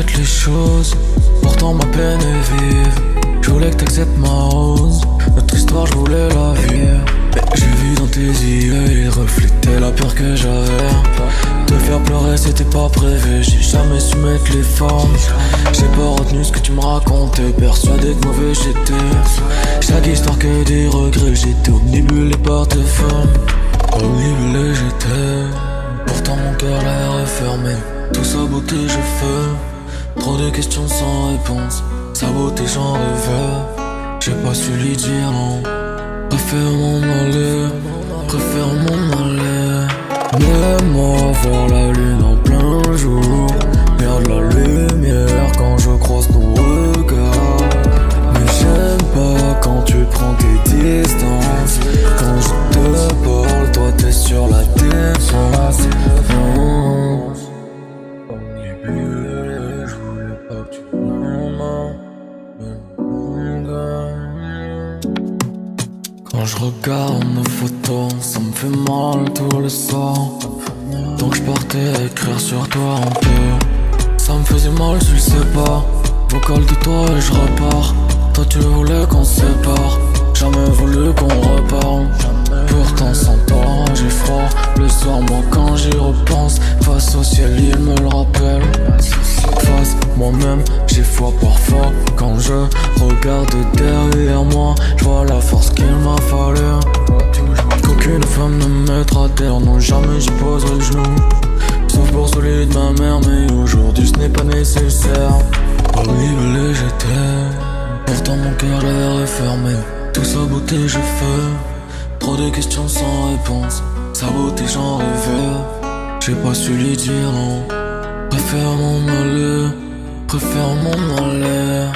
soumettre les choses. Pourtant ma peine est vive. Je voulais que t'acceptes ma rose. Notre histoire, je voulais la vivre. Mais j'ai vu dans tes yeux, ils reflétaient la peur que j'avais. Te faire pleurer, c'était pas prévu. J'ai jamais su mettre les formes. J'ai pas retenu ce que tu me racontais. Persuadé que mauvais j'étais. Chaque histoire que des regrets. J'étais omnibulé par tes formes. Omnibulé j'étais. Pourtant mon cœur l'air est fermé. Tout saboté je fais. Trop de questions sans réponse. Saboté j'en rêvais. J'ai pas su lui dire non. Préfère m'en aller. Préfère m'en aller. Laisse-moi voir la lune en plein jour. Perdre la lumière quand je croise ton regard. Mais j'aime pas quand tu prends tes distances. Quand je te parle, toi t'es sur la défense. Je voulais pas que tu m'aimes. Quand je regarde mes photos, ça me fait mal tout le soir. Donc je partais écrire sur toi un peu. Ça me faisait mal, tu le sais pas. Vocal de toi et je repars. Toi tu voulais qu'on se sépare. Jamais voulu qu'on reparle. Pourtant sans toi j'ai froid. Le soir moi quand j'y repense. Face au ciel il me le rappelle. Face moi-même j'ai foi parfois. Quand je regarde derrière moi, je vois la force qu'il m'a fallu. Qu'aucune femme ne me mettra à terre. Non jamais j'y poserai le genou. Sauf pour celui de ma mère. Mais aujourd'hui ce n'est pas nécessaire. Horrible j'étais. Pourtant mon cœur l'air est fermé. Tout saboté je fais. Trop de questions sans réponse. Saboté j'en rêvais. J'ai pas su lui dire non. Préfère m'en aller. Préfère m'en aller.